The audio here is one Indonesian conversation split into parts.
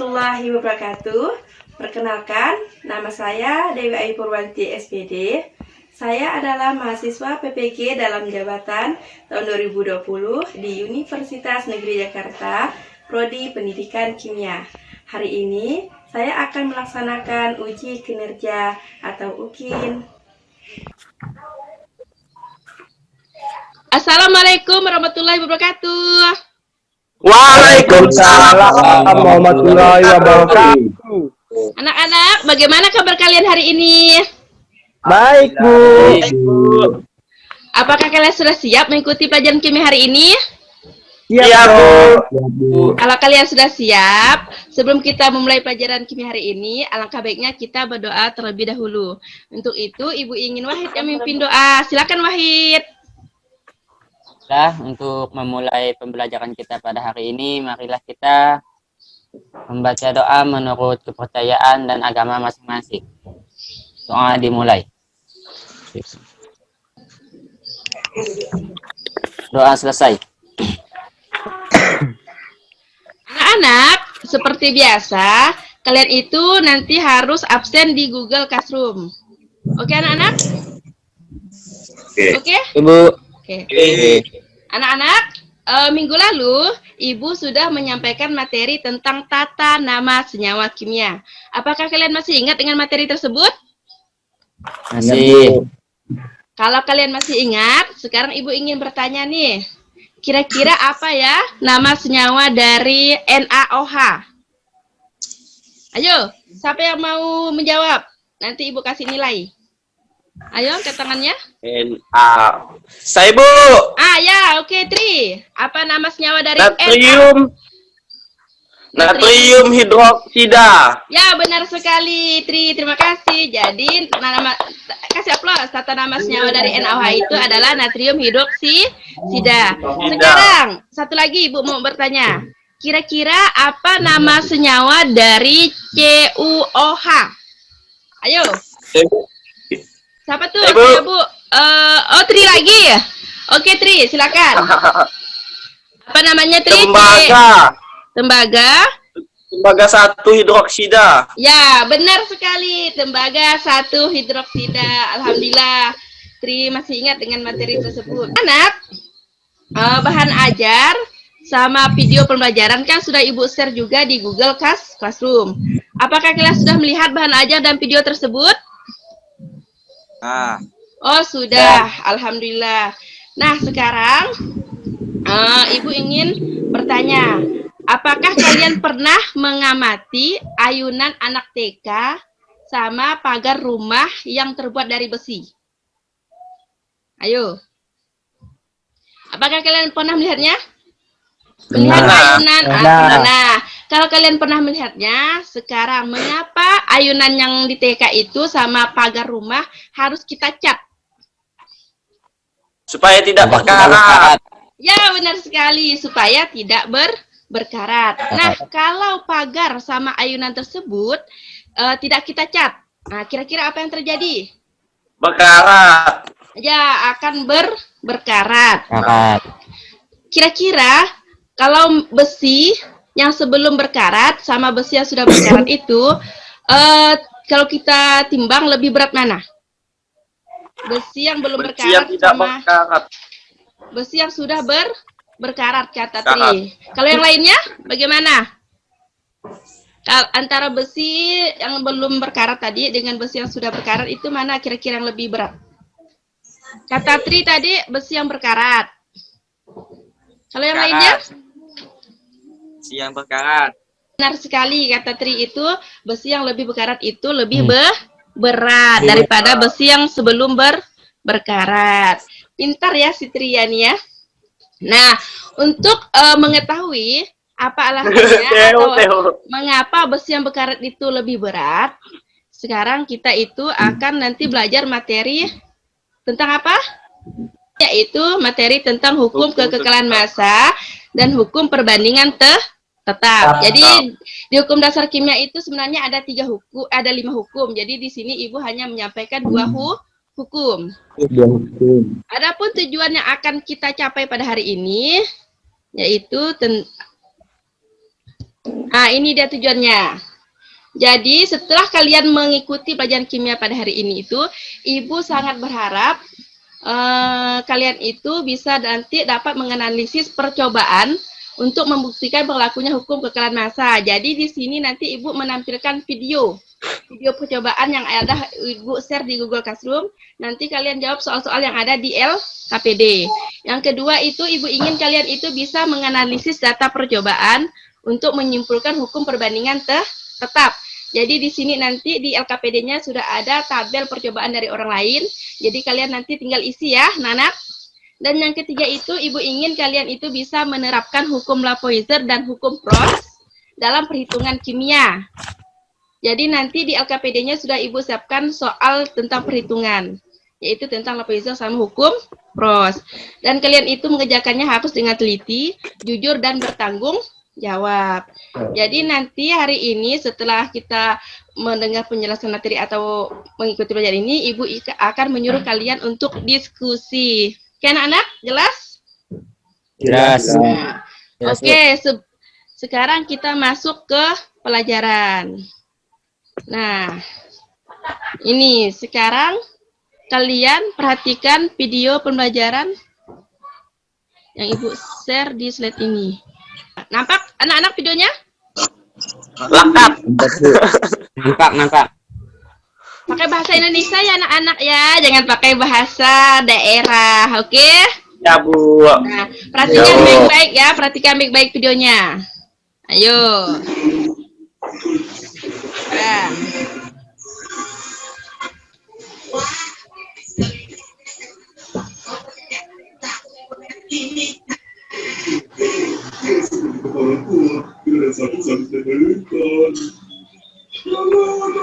warahmatullahi wabarakatuh. Perkenalkan, nama saya Dewi Ayu Purwanti SPD. Saya adalah mahasiswa PPG dalam jabatan tahun 2020 di Universitas Negeri Jakarta, Prodi Pendidikan Kimia. Hari ini saya akan melaksanakan uji kinerja atau UKIN. Assalamualaikum warahmatullahi wabarakatuh. Waalaikumsalam warahmatullahi wabarakatuh. Anak-anak, bagaimana kabar kalian hari ini? Baik, Bu. Apakah kalian sudah siap mengikuti pelajaran kimia hari ini? Iya, Bu. Kalau kalian sudah siap, sebelum kita memulai pelajaran kimia hari ini, alangkah baiknya kita berdoa terlebih dahulu. Untuk itu, Ibu ingin Wahid yang memimpin doa. Silakan Wahid. Untuk memulai pembelajaran kita pada hari ini, marilah kita membaca doa menurut kepercayaan dan agama masing-masing. Doa dimulai. Doa selesai. Anak-anak, seperti biasa, kalian itu nanti harus absen di Google Classroom. Oke, anak-anak? Oke? Ibu. Oke. Anak-anak, minggu lalu Ibu sudah menyampaikan materi tentang tata nama senyawa kimia. Apakah kalian masih ingat dengan materi tersebut? Masih. Kalau kalian masih ingat, sekarang Ibu ingin bertanya nih. Kira-kira apa ya nama senyawa dari NaOH? Ayo, siapa yang mau menjawab? Nanti Ibu kasih nilai. Ayo, angkat tangannya. Saya, Bu. Ya, oke, Tri. Apa nama senyawa dari Natrium hidroksida. Ya, benar sekali, Tri. Terima kasih. Jadi, kasih aplaus. Tata nama senyawa dari NaOH itu adalah natrium hidroksida. Sekarang, satu lagi Ibu mau bertanya. Kira-kira apa nama senyawa dari CuOH? Ayo. Siapa tuh? Ya, Bu. Tri lagi ya? Oke, Tri, silakan. Apa namanya, Tri? Tembaga. Tembaga 1 hidroksida. Ya, benar sekali. Tembaga 1 hidroksida. Alhamdulillah. Tri masih ingat dengan materi tersebut. Anak, bahan ajar sama video pembelajaran kan sudah Ibu share juga di Google Classroom. Apakah kalian sudah melihat bahan ajar dan video tersebut? Oh, sudah. Alhamdulillah. Nah, sekarang Ibu ingin bertanya, apakah kalian pernah mengamati ayunan anak TK sama pagar rumah yang terbuat dari besi? Ayo. Apakah kalian pernah melihatnya? Melihat ayunan. Nah, kalau kalian pernah melihatnya, sekarang mengapa ayunan yang di TK itu sama pagar rumah harus kita cat? Supaya tidak berkarat. Ya, benar sekali. Supaya tidak berkarat. Nah, kalau pagar sama ayunan tersebut tidak kita cat, nah kira-kira apa yang terjadi? Berkarat. Ya, akan berkarat. Karat. Kira-kira kalau besi yang sebelum berkarat sama besi yang sudah berkarat itu, kalau kita timbang lebih berat mana? Besi yang belum berkarat sama besi yang sudah berkarat, kata Tri. Kalau yang lainnya bagaimana? Antara besi yang belum berkarat tadi dengan besi yang sudah berkarat itu mana kira-kira yang lebih berat? Kata Tri tadi besi yang berkarat. Kalau yang lainnya? Besi yang berkarat. Benar sekali, kata Tri, itu besi yang lebih berkarat itu lebih berat daripada besi yang sebelum berkarat. Pintar ya si Trian ya. Nah, untuk mengetahui apa alasannya atau mengapa besi yang berkarat itu lebih berat, sekarang kita itu akan nanti belajar materi tentang apa? Yaitu materi tentang hukum kekekalan massa dan hukum perbandingan tetap. Jadi di hukum dasar kimia itu sebenarnya ada 5 hukum. Jadi di sini Ibu hanya menyampaikan 2 hukum. Adapun tujuan yang akan kita capai pada hari ini yaitu Nah, ini dia tujuannya. Jadi, setelah kalian mengikuti pelajaran kimia pada hari ini itu, Ibu sangat berharap kalian itu bisa nanti dapat menganalisis percobaan untuk membuktikan berlakunya hukum kekalahan massa. Jadi, di sini nanti Ibu menampilkan video percobaan yang ada Ibu share di Google Classroom. Nanti kalian jawab soal-soal yang ada di LKPD. Yang kedua itu Ibu ingin kalian itu bisa menganalisis data percobaan untuk menyimpulkan hukum perbandingan tetap. Jadi di sini nanti di LKPD-nya sudah ada tabel percobaan dari orang lain. Jadi kalian nanti tinggal isi ya, Nanak. Dan yang ketiga itu Ibu ingin kalian itu bisa menerapkan hukum Lavoisier dan hukum Prost dalam perhitungan kimia. Jadi nanti di LKPD-nya sudah Ibu siapkan soal tentang perhitungan, yaitu tentang Lavoisier sama hukum Prost. Dan kalian itu mengerjakannya harus dengan teliti, jujur, dan bertanggung jawab. Jadi nanti hari ini setelah kita mendengar penjelasan materi atau mengikuti pelajaran ini, Ibu akan menyuruh kalian untuk diskusi. Oke anak-anak, jelas? Jelas. Nah, Oke, sekarang kita masuk ke pelajaran. Nah, ini sekarang kalian perhatikan video pembelajaran yang Ibu share di slide ini. Nampak anak-anak videonya? Lengkap. Nampak. Pakai bahasa Indonesia ya anak-anak ya, jangan pakai bahasa daerah, oke? Ya, Bu. Nah, perhatikan baik-baik ya, perhatikan baik-baik videonya. Ayo. Nah.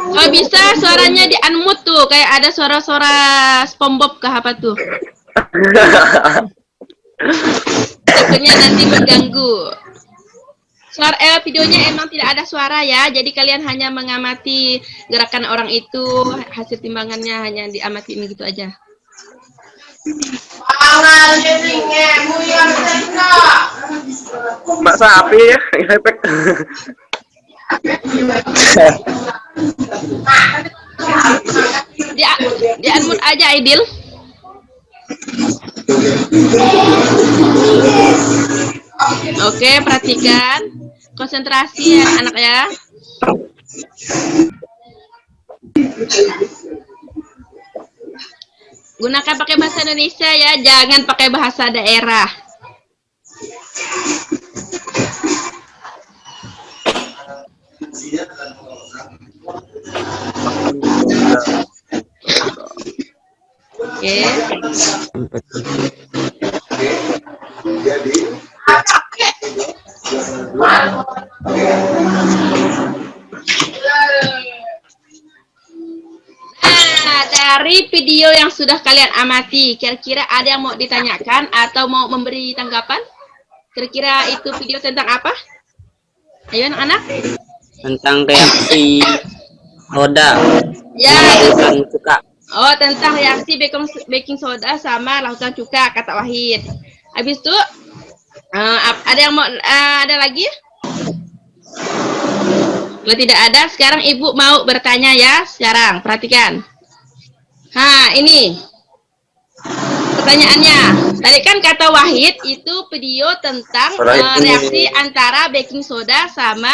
Oh bisa suaranya di unmute tuh, kayak ada suara-suara SpongeBob kah apa tuh? Takutnya nanti mengganggu. Suara videonya emang tidak ada suara ya, jadi kalian hanya mengamati gerakan orang itu, hasil timbangannya hanya diamati ini gitu aja. Mbak Sapi ya, efek. Di unmute aja Aidil. Oke, perhatikan. Konsentrasi ya anak ya. Gunakan pakai bahasa Indonesia ya, jangan pakai bahasa daerah. Oke. Nah, dari video yang sudah kalian amati, kira-kira ada yang mau ditanyakan atau mau memberi tanggapan? Kira-kira itu video tentang apa? Ayo anak-anak. Tentang reaksi soda. Ya, Tentang suka. oh tentang reaksi baking soda sama larutan cuka, kata Wahid. Habis itu ada yang mau ada lagi? Kalau tidak ada, sekarang Ibu mau bertanya ya. Sekarang perhatikan. Ini pertanyaannya. Tadi kan kata Wahid itu video tentang reaksi antara baking soda sama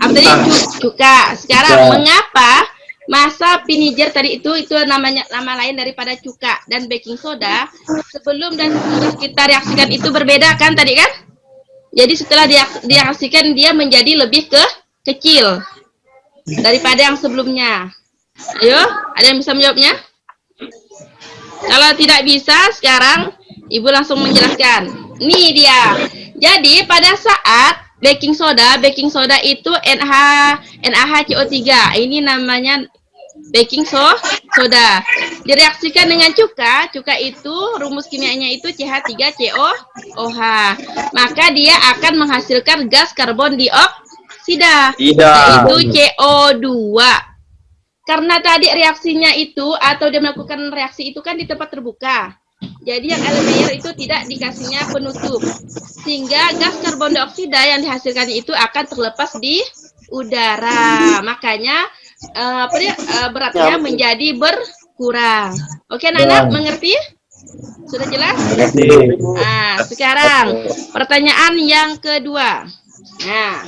apa tadi cuka. Sekarang mengapa masa vinegar tadi itu namanya nama lain daripada cuka dan baking soda sebelum dan setelah kita reaksikan itu berbeda kan tadi kan? Jadi setelah direaksikan dia menjadi lebih kecil daripada yang sebelumnya. Ayo, ada yang bisa menjawabnya? Kalau tidak bisa, sekarang Ibu langsung menjelaskan. Nih dia. Jadi pada saat baking soda itu NaHCO3. Ini namanya baking soda. Direaksikan dengan cuka itu rumus kimianya itu CH3COOH. Maka dia akan menghasilkan gas karbon dioksida, yaitu CO2. Karena tadi reaksinya itu atau dia melakukan reaksi itu kan di tempat terbuka. Jadi yang elemen air itu tidak dikasihnya penutup. Sehingga gas karbon dioksida yang dihasilkannya itu akan terlepas di udara. Makanya beratnya menjadi berkurang. Oke, Nana, mengerti? Sudah jelas? Nah, sekarang pertanyaan yang kedua. Nah,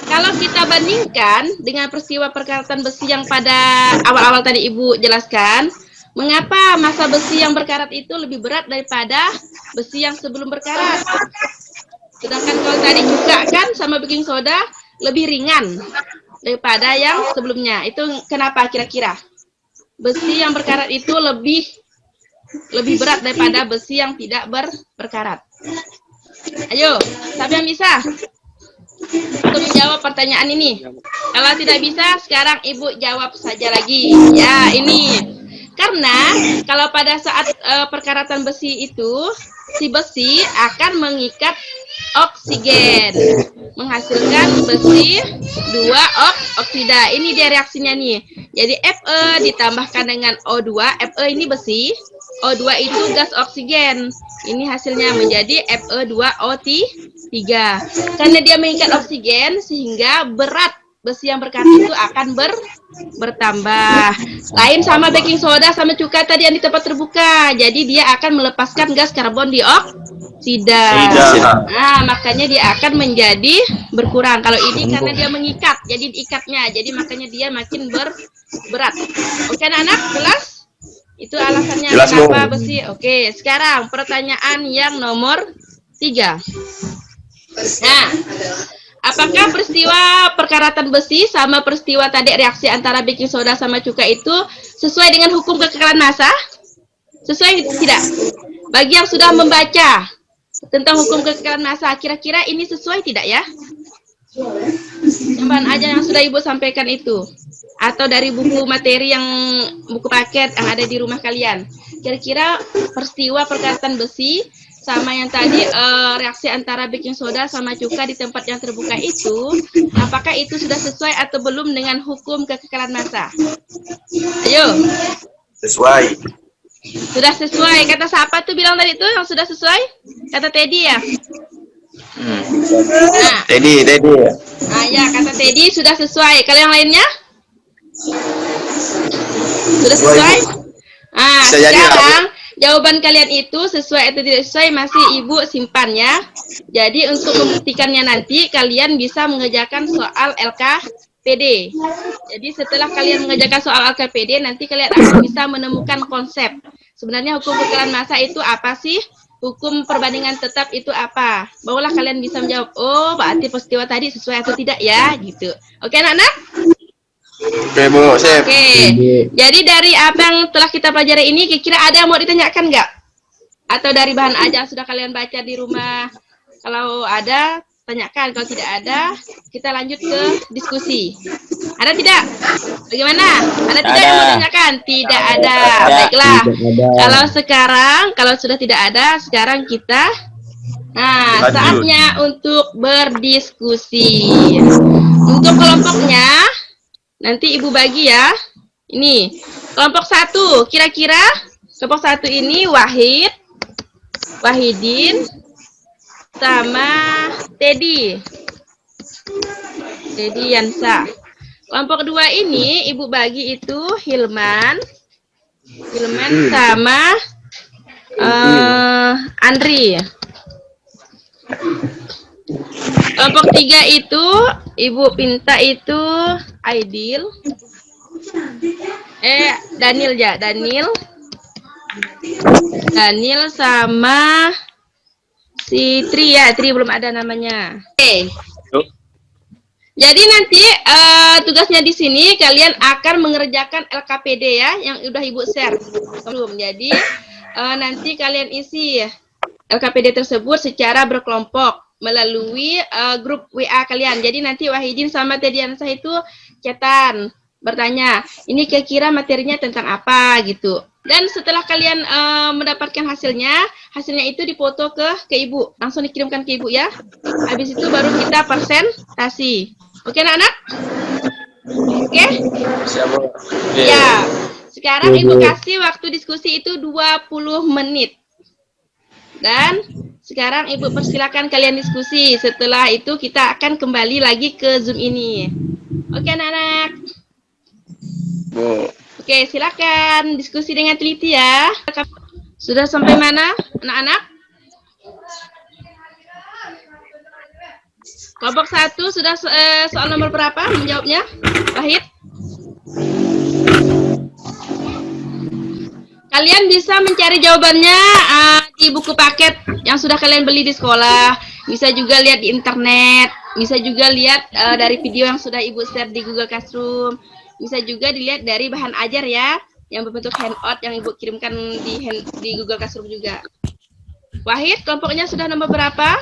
kalau kita bandingkan dengan peristiwa perkaratan besi yang pada awal-awal tadi Ibu jelaskan, mengapa massa besi yang berkarat itu lebih berat daripada besi yang sebelum berkarat? Sedangkan kalau tadi cuka kan sama baking soda lebih ringan daripada yang sebelumnya. Itu kenapa kira-kira? Besi yang berkarat itu lebih berat daripada besi yang tidak berkarat. Ayo, siapa yang bisa untuk menjawab pertanyaan ini? Kalau tidak bisa, sekarang Ibu jawab saja lagi. Ya, ini. Karena kalau pada saat perkaratan besi itu, si besi akan mengikat oksigen, menghasilkan besi 2 oksida. Ini dia reaksinya nih. Jadi Fe ditambahkan dengan O2. Fe ini besi, O2 itu gas oksigen. Ini hasilnya menjadi Fe2O3. Karena dia mengikat oksigen, sehingga berat besi yang berkarat itu akan bertambah. Lain sama baking soda sama cuka tadi yang di tempat terbuka. Jadi dia akan melepaskan gas karbon dioksida. Nah, makanya dia akan menjadi berkurang. Kalau ini karena dia mengikat, jadi diikatnya. Jadi makanya dia makin berat. Oke, anak-anak, jelas? Itu alasannya kenapa besi. Oke, sekarang pertanyaan yang nomor 3. Nah, apakah peristiwa perkaratan besi sama peristiwa tadi reaksi antara baking soda sama cuka itu sesuai dengan hukum kekekalan massa? Sesuai tidak? Bagi yang sudah membaca tentang hukum kekekalan massa, kira-kira ini sesuai tidak ya? Yang aja yang sudah Ibu sampaikan itu, atau dari buku materi yang buku paket yang ada di rumah kalian. Kira-kira peristiwa perkaratan besi sama yang tadi reaksi antara baking soda sama cuka di tempat yang terbuka itu, apakah itu sudah sesuai atau belum dengan hukum kekekalan massa? Ayo. Sesuai. Sudah sesuai. Kata siapa tuh bilang tadi tuh yang sudah sesuai? Kata Teddy ya? Nah. Teddy. Nah ya, kata Teddy sudah sesuai. Kalau yang lainnya? Sudah sesuai? Nah, sekarang jawaban kalian itu sesuai atau tidak sesuai masih Ibu simpan ya. Jadi untuk membuktikannya nanti kalian bisa mengerjakan soal LKPD. Jadi setelah kalian mengerjakan soal LKPD nanti kalian akan bisa menemukan konsep. Sebenarnya hukum kekekalan massa itu apa sih? Hukum perbandingan tetap itu apa? Barulah kalian bisa menjawab, oh berarti peristiwa tadi sesuai atau tidak ya, gitu. Oke anak-anak? Oke, Bu, sip. Oke, jadi dari apa yang telah kita pelajari ini, kira-kira ada yang mau ditanyakan nggak? Atau dari bahan aja yang sudah kalian baca di rumah? Kalau ada, tanyakan. Kalau tidak ada, kita lanjut ke diskusi. Ada tidak? Bagaimana? Ada tidak yang mau ditanyakan? Tidak ada. Baiklah. Kalau sekarang, kalau sudah tidak ada, sekarang kita saatnya untuk berdiskusi. Untuk kelompoknya, nanti Ibu bagi ya. Ini kelompok 1. Kira-kira kelompok 1 ini Wahidin sama Teddy Yansa. Kelompok 2 ini Ibu bagi itu Hilman sama Andri. Kelompok 3 itu Ibu pinta itu Aidil. Daniel sama si Tri ya. Tri belum ada namanya. Oke. Jadi nanti tugasnya di sini kalian akan mengerjakan LKPD ya, yang udah Ibu share belum. Jadi nanti kalian isi LKPD tersebut secara berkelompok melalui grup WA kalian. Jadi nanti Wahidin sama Tediansa itu chatan, bertanya, ini kira-kira materinya tentang apa gitu. Dan setelah kalian mendapatkan hasilnya itu difoto ke Ibu, langsung dikirimkan ke Ibu ya. Habis itu baru kita presentasi. Oke anak-anak? Oke? Siap, Bu. Ya. Sekarang Ibu kasih waktu diskusi itu 20 menit. Dan sekarang Ibu persilakan kalian diskusi. Setelah itu kita akan kembali lagi ke Zoom ini. Oke anak-anak. Bu. Oke, silakan diskusi dengan teliti ya. Sudah sampai mana anak-anak? Kelompok 1 sudah soal nomor berapa menjawabnya? Wahid? Kalian bisa mencari jawabannya di buku paket yang sudah kalian beli di sekolah. Bisa juga lihat di internet. Bisa juga lihat dari video yang sudah Ibu share di Google Classroom. Bisa juga dilihat dari bahan ajar ya, yang berbentuk handout yang Ibu kirimkan di Google Classroom juga. Wahid, kelompoknya sudah nomor berapa?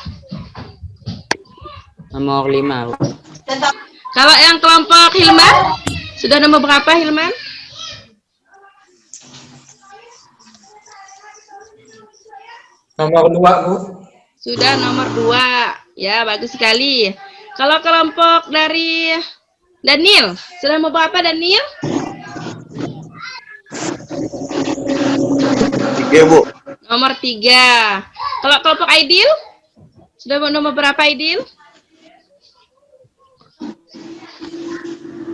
Nomor 5. Kalau yang kelompok Hilman, sudah nomor berapa Hilman? Nomor 2, Bu. Sudah nomor 2. Ya, bagus sekali. Kalau kelompok dari Daniel, sudah nomor berapa Daniel? 3, Bu. Nomor 3. Kalau kelompok Aidil, sudah nomor berapa Aidil?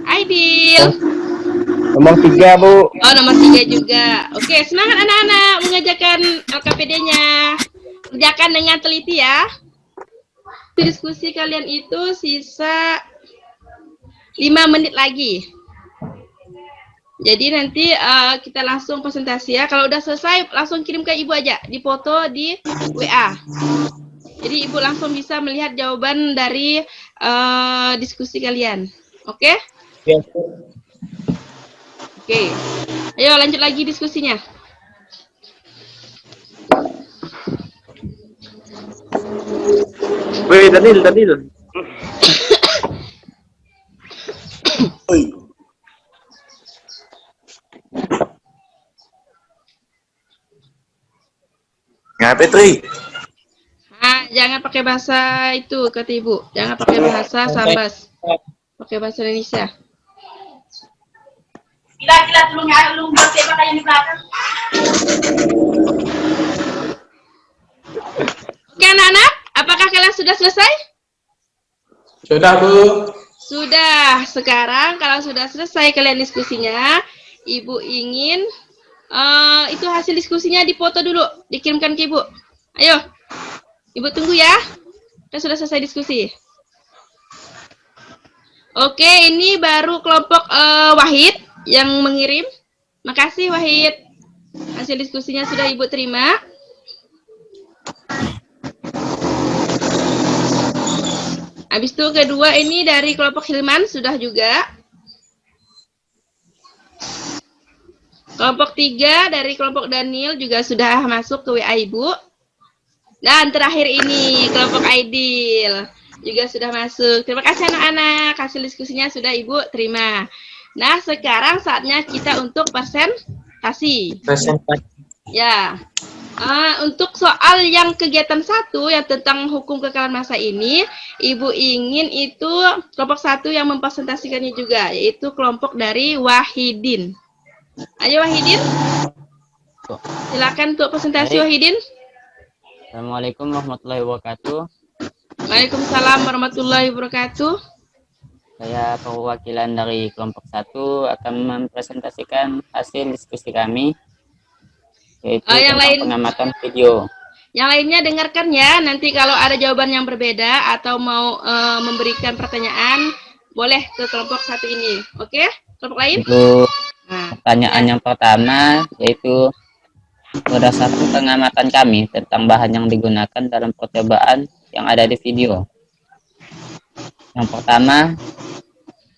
Aidil. Nomor 3, Bu. Oh, nomor 3 juga. Oke, semangat anak-anak mengerjakan LKPD-nya. Kerjakan dengan teliti ya. Diskusi kalian itu sisa 5 menit lagi. Jadi nanti kita langsung presentasi ya. Kalau udah selesai, langsung kirim ke Ibu aja. Dipoto di WA. Jadi Ibu langsung bisa melihat jawaban dari diskusi kalian. Oke? Ya, Bu. Oke. Ayo lanjut lagi diskusinya. Weh, Daniel. Oi. Ngapain, Tri? Jangan pakai bahasa itu kata Ibu. Jangan pakai bahasa Sambas. Pakai bahasa Indonesia. Gila lu baca kayak di belakang. Oke anak-anak, apakah kalian sudah selesai? Sudah, Bu. Sudah. Sekarang kalau sudah selesai kalian diskusinya, Ibu ingin itu hasil diskusinya dipoto dulu, dikirimkan ke Ibu. Ayo, Ibu tunggu ya. Kita sudah selesai diskusi. Oke, ini baru kelompok Wahid yang mengirim. Makasih Wahid. Hasil diskusinya sudah Ibu terima. Habis itu kedua ini dari kelompok Hilman sudah juga. Kelompok 3 dari kelompok Daniel juga sudah masuk ke WA Ibu. Dan terakhir ini kelompok Aidil juga sudah masuk. Terima kasih anak-anak. Hasil diskusinya sudah Ibu terima. Nah, sekarang saatnya kita untuk presentasi. Ya. Untuk soal yang kegiatan 1 yang tentang hukum kekalahan massa ini, Ibu ingin itu kelompok 1 yang mempresentasikannya juga, yaitu kelompok dari Wahidin. Ayo Wahidin. Silakan untuk presentasi Wahidin. Assalamualaikum warahmatullahi wabarakatuh. Waalaikumsalam warahmatullahi wabarakatuh. Saya perwakilan dari kelompok 1 akan mempresentasikan hasil diskusi kami, yaitu yang tentang lain, pengamatan video. Yang lainnya dengarkan ya. Nanti kalau ada jawaban yang berbeda atau mau memberikan pertanyaan, boleh ke kelompok 1 ini. Oke? Kelompok lain? Untuk pertanyaan yang pertama, yaitu berdasarkan pengamatan kami tentang bahan yang digunakan dalam percobaan yang ada di video. Yang pertama,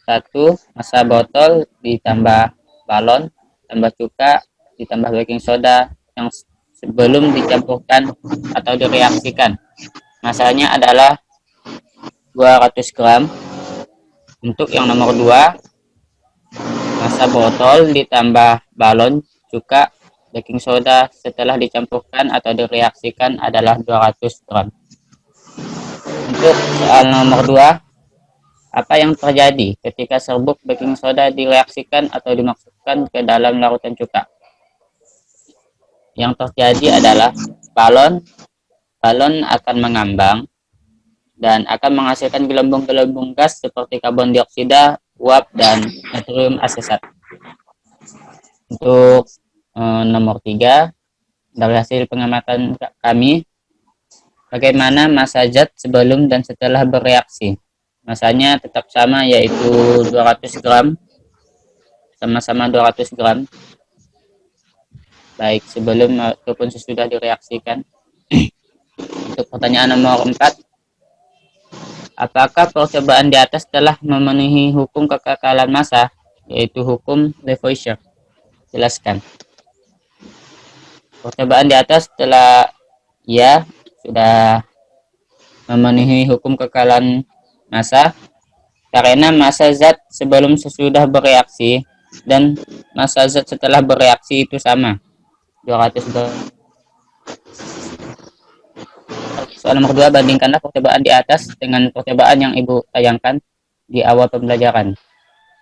1 massa botol ditambah balon, tambah cuka, ditambah baking soda yang sebelum dicampurkan atau direaksikan. Masanya adalah 200 gram. Untuk yang nomor 2, massa botol ditambah balon, cuka, baking soda setelah dicampurkan atau direaksikan adalah 200 gram. Untuk soal nomor 2, Apa yang terjadi ketika serbuk baking soda direaksikan atau dimasukkan ke dalam larutan cuka? Yang terjadi adalah balon akan mengambang dan akan menghasilkan gelembung-gelembung gas seperti karbon dioksida, uap, dan natrium asesat. Untuk nomor 3, dari hasil pengamatan kami, bagaimana massa zat sebelum dan setelah bereaksi? Massanya tetap sama, yaitu 200 gram, sama-sama 200 gram, baik sebelum ataupun sesudah direaksikan. Untuk pertanyaan nomor 4, apakah percobaan di atas telah memenuhi hukum kekekalan massa, yaitu hukum Lavoisier? Jelaskan. Percobaan di atas sudah memenuhi hukum kekekalan massa karena massa zat sebelum sesudah bereaksi dan massa zat setelah bereaksi itu sama, 200 gram. Soal nomor 2, bandingkanlah percobaan di atas dengan percobaan yang Ibu tayangkan di awal pembelajaran.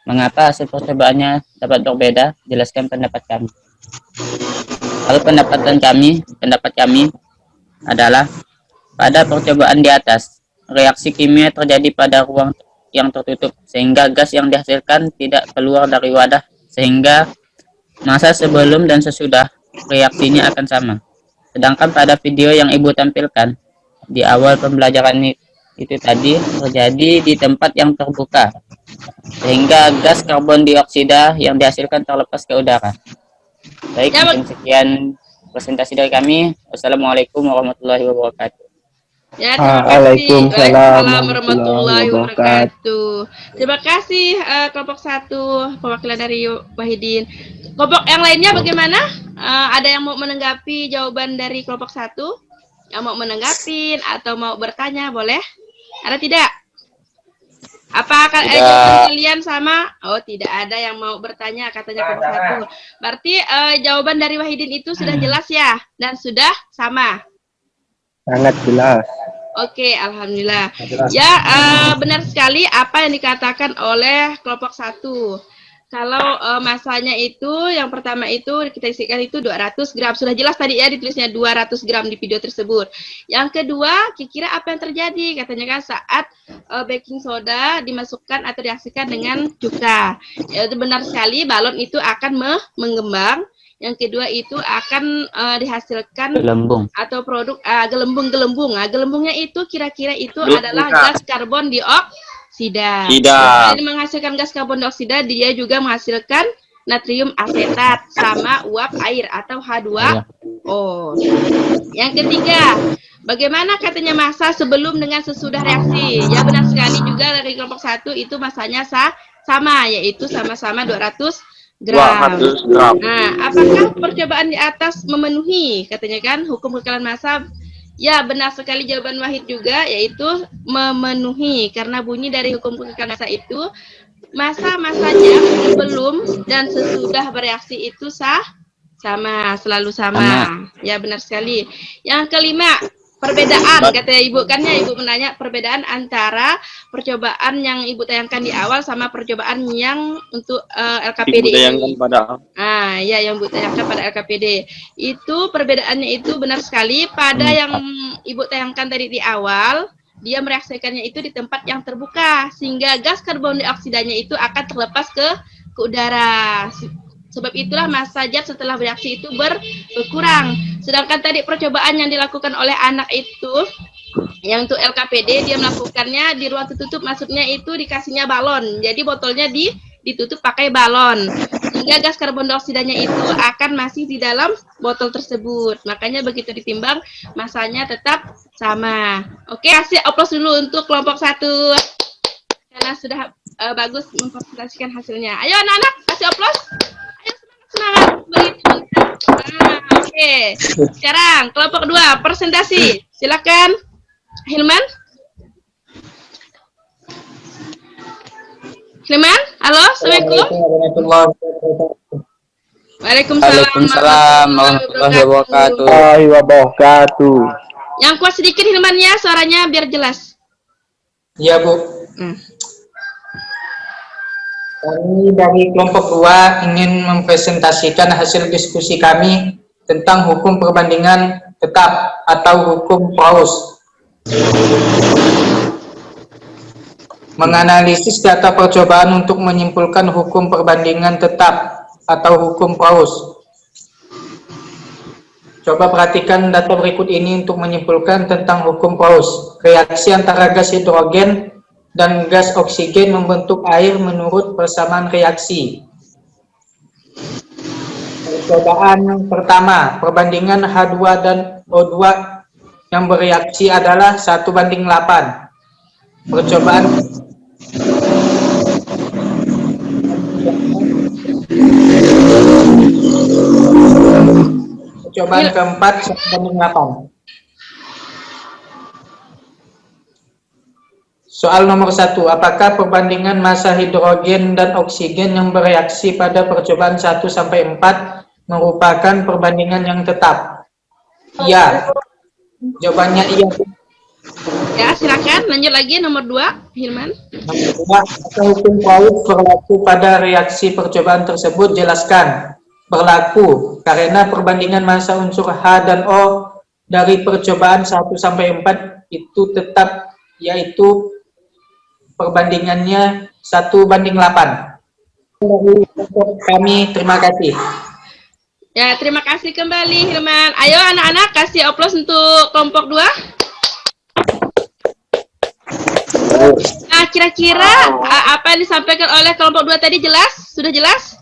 Mengapa hasil percobaannya dapat berbeda? Jelaskan pendapat kami. Kalau pendapat kami adalah pada percobaan di atas, reaksi kimia terjadi pada ruang yang tertutup sehingga gas yang dihasilkan tidak keluar dari wadah, sehingga massa sebelum dan sesudah reaksinya akan sama. Sedangkan pada video yang Ibu tampilkan di awal pembelajaran itu tadi terjadi di tempat yang terbuka, sehingga gas karbon dioksida yang dihasilkan terlepas ke udara. Baik, mungkin sekian presentasi dari kami. Wassalamualaikum warahmatullahi wabarakatuh. Ya, terima kasih. Waalaikumsalam Warahmatullahi wabarakatuh. Terima kasih kelompok 1 perwakilan dari Wahidin. Kelompok yang lainnya bagaimana? Ada yang mau menanggapi jawaban dari kelompok 1? Yang mau menanggapi atau mau bertanya boleh? Ada tidak? Apakah jawaban kalian sama? Oh, tidak ada yang mau bertanya, katanya kelompok 1. Berarti jawaban dari Wahidin itu sudah jelas ya dan sudah sama. Sangat jelas. Oke, alhamdulillah. Ya, benar sekali apa yang dikatakan oleh kelompok 1. Kalau massanya itu yang pertama itu kita isikan itu 200 gram. Sudah jelas tadi ya ditulisnya 200 gram di video tersebut. Yang kedua, kira-kira apa yang terjadi? Katanya kan saat baking soda dimasukkan atau direaksikan dengan cuka. Ya, itu benar sekali, balon itu akan mengembang. Yang kedua itu akan dihasilkan Gelembung. atau produk gelembung-gelembung. Nah, gelembungnya itu kira-kira itu adalah gas karbon dioksida. Selain menghasilkan gas karbon dioksida, dia juga menghasilkan natrium asetat sama uap air atau H2O. Yang ketiga, bagaimana katanya massa sebelum dengan sesudah reaksi? Ya, benar sekali juga dari kelompok 1 itu massanya sama, yaitu sama-sama 200 gram. Nah, apakah percobaan di atas memenuhi katanya kan hukum kekekalan massa? Ya, benar sekali jawaban Wahid juga, yaitu memenuhi, karena bunyi dari hukum kekekalan massa itu massa-massanya sebelum dan sesudah bereaksi itu sama, selalu sama. Ya, benar sekali. Yang kelima, perbedaan, kata Ibu, kan ya Ibu menanya perbedaan antara percobaan yang Ibu tayangkan di awal sama percobaan yang untuk LKPD ini. Ya, yang Ibu tayangkan pada LKPD. Itu perbedaannya itu benar sekali pada yang Ibu tayangkan tadi di awal, dia mereaksikannya itu di tempat yang terbuka, sehingga gas karbon dioksidanya itu akan terlepas ke udara. Sebab itulah massa zat setelah bereaksi itu berkurang. Sedangkan tadi percobaan yang dilakukan oleh anak itu, yang untuk LKPD, dia melakukannya di ruang tertutup, maksudnya itu dikasihnya balon. Jadi botolnya ditutup pakai balon. Sehingga gas karbon dioksidanya itu akan masih di dalam botol tersebut. Makanya begitu ditimbang, massanya tetap sama. Oke, kasih aplaus dulu untuk kelompok 1. Karena sudah bagus mempresentasikan hasilnya. Ayo anak-anak, kasih aplaus. Semangat begitu. Oke. Sekarang kelompok 2 presentasi. Silakan Hilman. Hilman, halo, assalamualaikum. Waalaikumsalam warahmatullahi wabarakatuh. Yang kuat sedikit Hilmannya, suaranya biar jelas. Iya, Bu. Kami dari kelompok 2 ingin mempresentasikan hasil diskusi kami tentang hukum perbandingan tetap atau hukum Paus. Menganalisis data percobaan untuk menyimpulkan hukum perbandingan tetap atau hukum Paus. Coba perhatikan data berikut ini untuk menyimpulkan tentang hukum Paus. Reaksi antara gas hidrogen dan gas oksigen membentuk air menurut persamaan reaksi. Percobaan pertama, perbandingan H2 dan O2 yang bereaksi adalah 1:8. Percobaan keempat 1:8. Soal nomor 1, apakah perbandingan massa hidrogen dan oksigen yang bereaksi pada percobaan 1-4 merupakan perbandingan yang tetap? Iya. Jawabannya iya. Ya, silakan lanjut lagi nomor 2, Hilman. Nomor 2, apakah hukum Paus berlaku pada reaksi percobaan tersebut? Jelaskan. Berlaku karena perbandingan massa unsur H dan O dari percobaan 1-4 itu tetap, yaitu perbandingannya 1:8. Kami terima kasih. Ya, terima kasih kembali Hilman. Ayo anak-anak kasih oplos untuk kelompok 2. Nah, kira-kira apa yang disampaikan oleh kelompok 2 tadi jelas? Sudah jelas?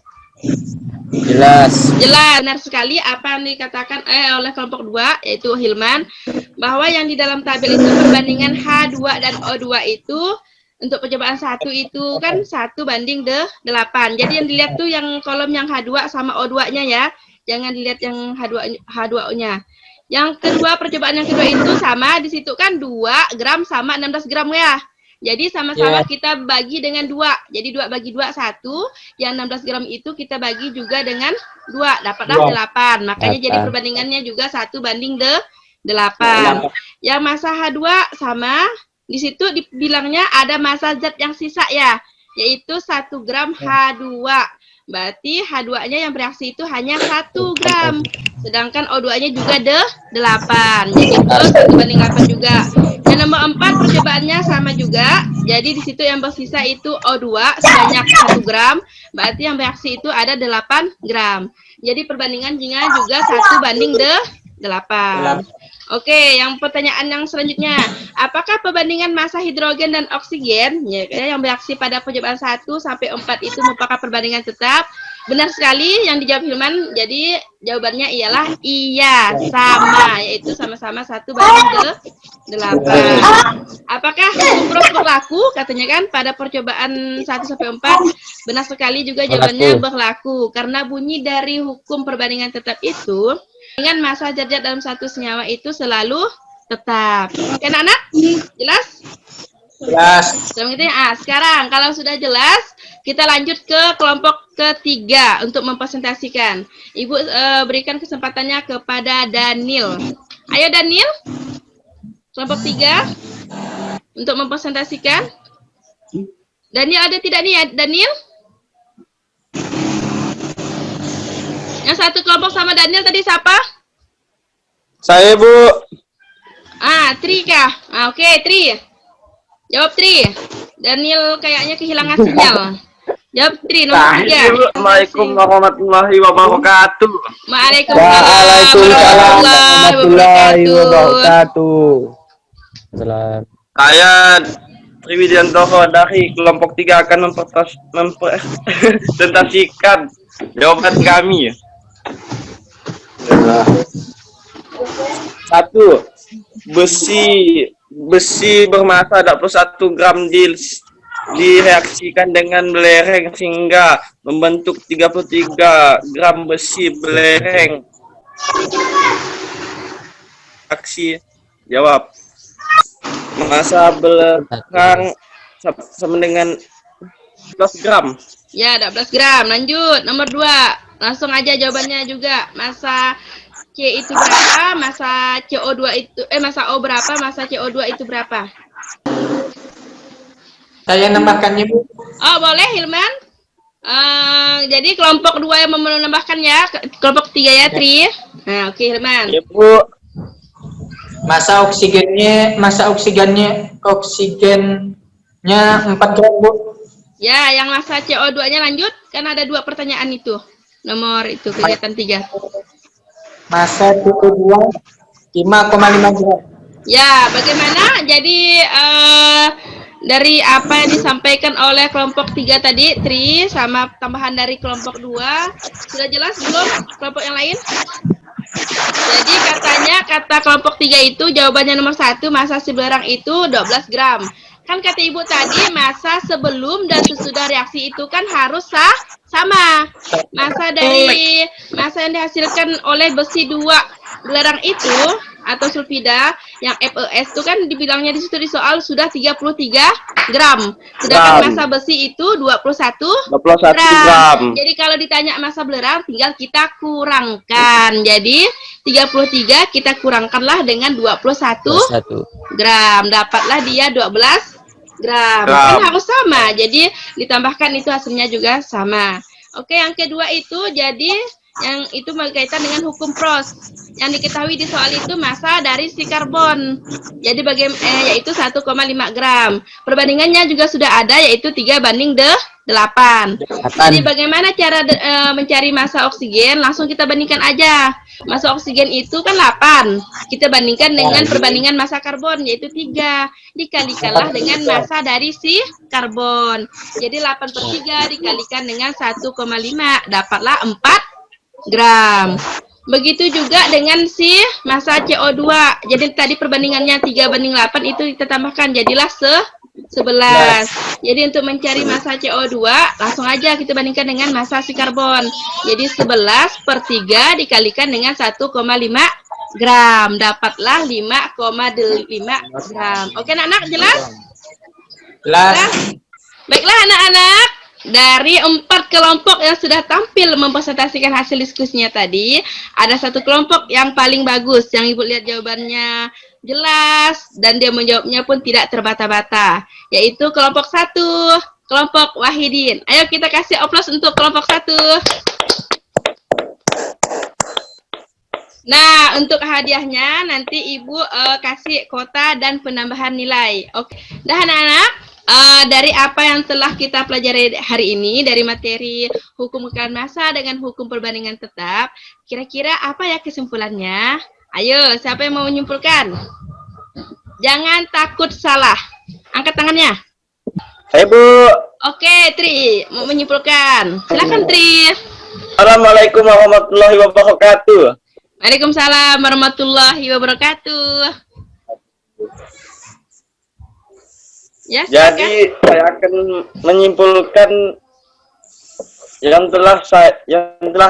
Jelas. Jelas, benar sekali apa yang dikatakan oleh kelompok 2, yaitu Hilman, bahwa yang di dalam tabel itu perbandingan H2 dan O2 itu untuk percobaan 1 itu kan 1:8. Jadi yang dilihat tuh yang kolom yang H2 sama O2-nya ya. Jangan dilihat yang H2-nya. Yang kedua, percobaan yang kedua itu sama, di situ kan 2 gram sama 16 gram ya. Jadi sama-sama kita bagi dengan 2. Jadi 2 bagi 2, 1. Yang 16 gram itu kita bagi juga dengan 2. Dapatlah 8. Makanya jadi perbandingannya juga 1:8. Yang massa H2 sama, di situ dibilangnya ada massa zat yang sisa ya. Yaitu 1 gram H2. Berarti H2-nya yang bereaksi itu hanya 1 gram. Sedangkan O2-nya juga 8. Jadi itu 1:8 juga. Yang nomor 4 percobaannya sama juga. Jadi di situ yang bersisa itu O2 sebanyak 1 gram. Berarti yang bereaksi itu ada 8 gram. Jadi perbandingannya juga 1:8. Oke, yang pertanyaan yang selanjutnya. Apakah perbandingan massa hidrogen dan oksigen yang bereaksi pada percobaan 1-4 itu merupakan perbandingan tetap? Benar sekali yang dijawab Hilman. Jadi jawabannya ialah iya, sama, yaitu sama-sama 1:8. Apakah hukum Paus berlaku? Katanya kan pada percobaan 1-4. Benar sekali juga jawabannya berlaku. Karena bunyi dari hukum perbandingan tetap itu, dengan massa zat dalam satu senyawa itu selalu tetap. Oke, anak-anak? Jelas? Jelas. Sekarang kalau sudah jelas, kita lanjut ke kelompok ketiga untuk mempresentasikan. Ibu berikan kesempatannya kepada Daniel. Ayo Daniel, kelompok 3 untuk mempresentasikan. Daniel ada tidak nih ya, Daniel? Yang satu kelompok sama Daniel tadi siapa? Saya, Bu. Tri kah? Oke, Tri. Jawab Tri. Daniel kayaknya kehilangan sinyal. Jawab Tri nomor 3. Assalamualaikum warahmatullahi wabarakatuh. Waalaikumsalam warahmatullahi wabarakatuh. Saya Triwidianto dari kelompok 3 akan mempresentasikan jawaban kami. 1. Besi bermassa 21 gram direaksikan dengan belereng sehingga membentuk 33 gram besi belereng. Aksi jawab. Massa belereng sama dengan 12 gram. Ya, 12 gram. Lanjut, nomor 2. Langsung aja jawabannya juga. Massa C itu berapa? Massa CO2 itu massa O berapa? Massa CO2 itu berapa? Saya nambahkannya, Bu. Oh, boleh Hilman? Jadi kelompok 2 yang mau menambahkan ya, kelompok 3 ya, Tri. Nah, oke, Herman. Ya, Bu. Masa oksigennya 4 gram, Bu. Ya, yang masa CO2-nya lanjut, kan ada 2 pertanyaan itu. Nomor itu kegiatan 3. Masa CO2 5,5 gram. Ya, bagaimana? Jadi dari apa yang disampaikan oleh kelompok 3 tadi, Tri, sama tambahan dari kelompok 2, sudah jelas belum kelompok yang lain? Jadi katanya kata kelompok 3 itu jawabannya nomor 1, masa si belerang itu 12 gram. Kan kata Ibu tadi masa sebelum dan sesudah reaksi itu kan harus sama. Masa yang dihasilkan oleh besi 2 belerang itu atau sulfida yang FeS itu kan dibilangnya di situ di soal sudah 33 gram. Sedangkan masa besi itu 21 gram. Jadi kalau ditanya masa belerang tinggal kita kurangkan. Jadi 33 kita kurangkanlah dengan 21 gram. Dapatlah dia 12 gram. Kan harus sama. Jadi ditambahkan itu hasilnya juga sama. Oke, yang kedua itu jadi yang itu berkaitan dengan hukum Prost. Yang diketahui di soal itu masa dari si karbon. Jadi yaitu 1,5 gram. Perbandingannya juga sudah ada yaitu 3:8. Jadi bagaimana cara mencari massa oksigen? Langsung kita bandingkan aja. Massa oksigen itu kan 8. Kita bandingkan dengan perbandingan massa karbon yaitu 3. Dikalikanlah dengan massa dari si karbon. Jadi 8/3 dikalikan dengan 1,5 dapatlah 4 gram. Begitu juga dengan si massa CO2. Jadi tadi perbandingannya 3:8 itu kita tambahkan jadilah 11. Jadi untuk mencari massa CO2 langsung aja kita bandingkan dengan massa si karbon. Jadi 11/3 dikalikan dengan 1,5 gram. Dapatlah 5,5 gram. Oke anak-anak jelas? Jelas. Baiklah anak-anak. Dari 4 kelompok yang sudah tampil mempresentasikan hasil diskusinya tadi, ada 1 kelompok yang paling bagus, yang Ibu lihat jawabannya jelas, dan dia menjawabnya pun tidak terbata-bata, yaitu kelompok 1, kelompok Wahidin. Ayo kita kasih oplos untuk kelompok 1. Nah, untuk hadiahnya nanti Ibu kasih kota dan penambahan nilai. Oke, dah anak-anak. Dari apa yang telah kita pelajari hari ini, dari materi hukum kekayaan massa dengan hukum perbandingan tetap, kira-kira apa ya kesimpulannya? Ayo, siapa yang mau menyimpulkan? Jangan takut salah. Angkat tangannya. Saya, Bu. Oke, Tri, mau menyimpulkan. Silakan, Tri. Assalamualaikum warahmatullahi wabarakatuh. Waalaikumsalam warahmatullahi wabarakatuh. Ya, jadi saya akan menyimpulkan yang telah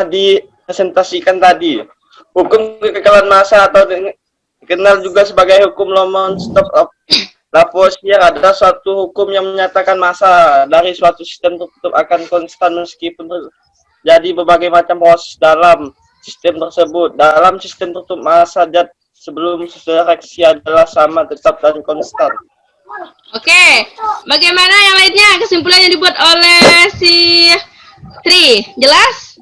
dipresentasikan tadi. Hukum kekekalan massa atau dikenal juga sebagai hukum Lomonosov of Lavoisier adalah suatu hukum yang menyatakan massa dari suatu sistem tertutup akan konstan meskipun terjadi berbagai macam proses dalam sistem tersebut. Dalam sistem tertutup massa zat sebelum sesudah reaksi adalah sama, tetap dan konstan. Oke, bagaimana yang lainnya kesimpulan yang dibuat oleh si Tri? Jelas?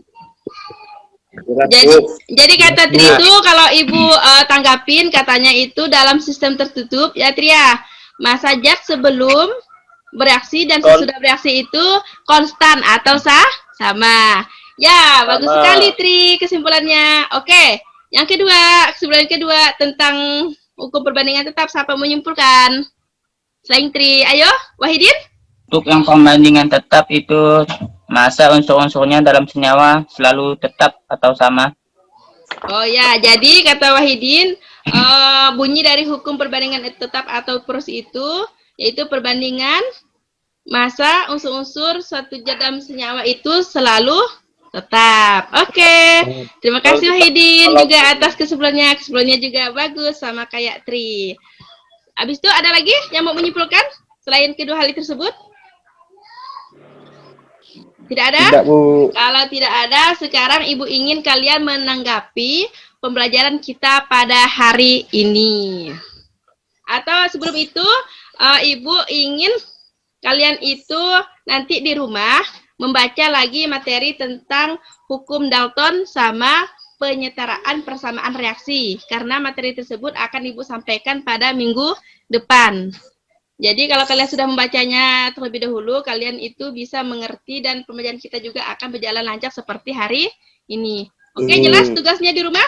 Jadi kata Tri itu kalau Ibu tanggapin katanya itu dalam sistem tertutup ya Tri ya, massa zat sebelum bereaksi dan sesudah bereaksi itu konstan atau sama. Ya, bagus sekali Tri kesimpulannya. Oke, yang kedua, kesimpulan kedua tentang hukum perbandingan tetap, siapa menyimpulkan? Selain Tri, ayo Wahidin. Untuk yang perbandingan tetap itu massa unsur-unsurnya dalam senyawa selalu tetap atau sama. Oh ya, jadi kata Wahidin bunyi dari hukum perbandingan tetap atau PROS itu yaitu perbandingan massa unsur-unsur suatu zat dalam senyawa itu selalu tetap. Oke. Terima kasih Wahidin juga atas kesimpulannya. Kesimpulannya juga bagus sama kayak Tri. Habis itu ada lagi yang mau menyimpulkan selain kedua hal tersebut? Tidak ada? Tidak, Bu. Kalau tidak ada, sekarang Ibu ingin kalian menanggapi pembelajaran kita pada hari ini. Atau sebelum itu, Ibu ingin kalian itu nanti di rumah membaca lagi materi tentang hukum Dalton sama penyetaraan persamaan reaksi. Karena materi tersebut akan Ibu sampaikan pada minggu depan. Jadi kalau kalian sudah membacanya terlebih dahulu, kalian itu bisa mengerti dan pembelajaran kita juga akan berjalan lancar seperti hari ini. Oke, jelas tugasnya di rumah?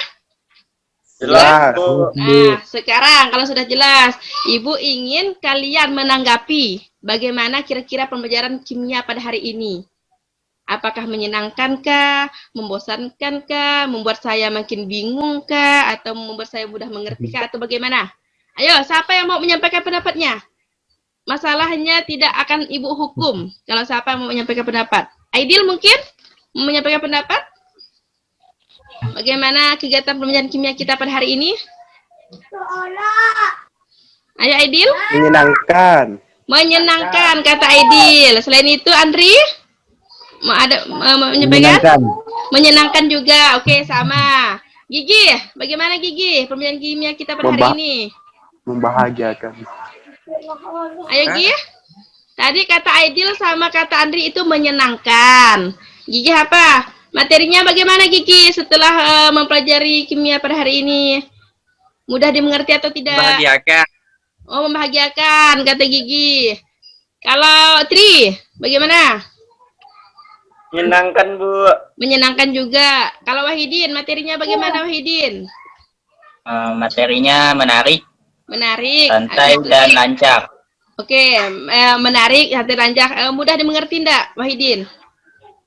Jelas, Bu. Nah, sekarang kalau sudah jelas, Ibu ingin kalian menanggapi bagaimana kira-kira pembelajaran kimia pada hari ini. Apakah menyenangkankah, membosankankah, membuat saya makin bingungkah, atau membuat saya mudah mengertikah, atau bagaimana? Ayo, siapa yang mau menyampaikan pendapatnya? Masalahnya tidak akan Ibu hukum kalau siapa yang mau menyampaikan pendapat. Aidil mungkin mau menyampaikan pendapat? Bagaimana kegiatan pembelajaran kimia kita pada hari ini? Ayo Aidil. Menyenangkan. Menyenangkan kata Aidil. Selain itu Andri mau ada mau menyampaikan? Menyenangkan juga. Oke, sama. Gigi, bagaimana Gigi? Pembelajaran kimia kita pada hari ini? Membahagiakan. Ayo Gigi. Tadi kata Aidil sama kata Andri itu menyenangkan. Gigi apa? Materinya bagaimana Gigi setelah mempelajari kimia pada hari ini? Mudah dimengerti atau tidak? Membahagiakan. Oh, membahagiakan kata Gigi. Kalau Tri, bagaimana? Menyenangkan, Bu. Menyenangkan juga. Kalau Wahidin, materinya bagaimana Wahidin? Materinya menarik, Menarik. santai, Oke. dan lancar. Oke, menarik, santai, lancar. Mudah dimengerti enggak, Wahidin?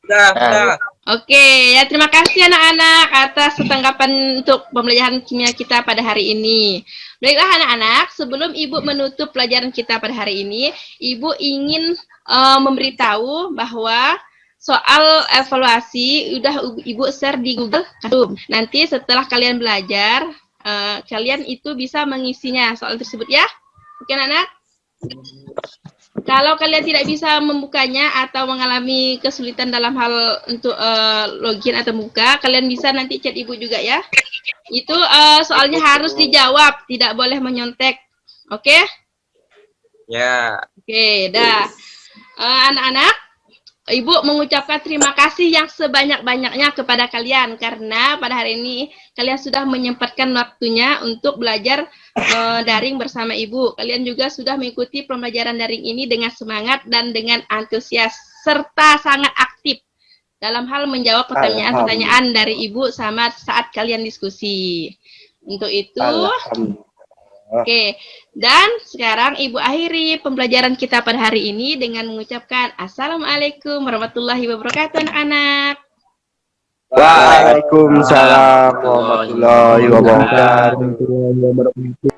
Sudah. Oke, ya terima kasih anak-anak atas tanggapan untuk pembelajaran kimia kita pada hari ini. Baiklah anak-anak, sebelum Ibu menutup pelajaran kita pada hari ini, Ibu ingin memberitahu bahwa soal evaluasi udah Ibu share di Google Classroom. Nanti setelah kalian belajar, kalian itu bisa mengisinya soal tersebut ya. Oke anak-anak? Kalau kalian tidak bisa membukanya atau mengalami kesulitan dalam hal untuk login atau buka, kalian bisa nanti chat Ibu juga ya. Itu soalnya harus dijawab, tidak boleh menyontek. Oke? Ya. Oke, dah. Anak-anak, Ibu mengucapkan terima kasih yang sebanyak-banyaknya kepada kalian karena pada hari ini kalian sudah menyempatkan waktunya untuk belajar daring bersama Ibu. Kalian juga sudah mengikuti pembelajaran daring ini dengan semangat dan dengan antusias serta sangat aktif dalam hal menjawab pertanyaan-pertanyaan dari Ibu sama saat kalian diskusi. Untuk itu, oke, dan sekarang Ibu akhiri pembelajaran kita pada hari ini dengan mengucapkan Assalamualaikum warahmatullahi wabarakatuh anak-anak. Waalaikumsalam warahmatullahi wabarakatuh.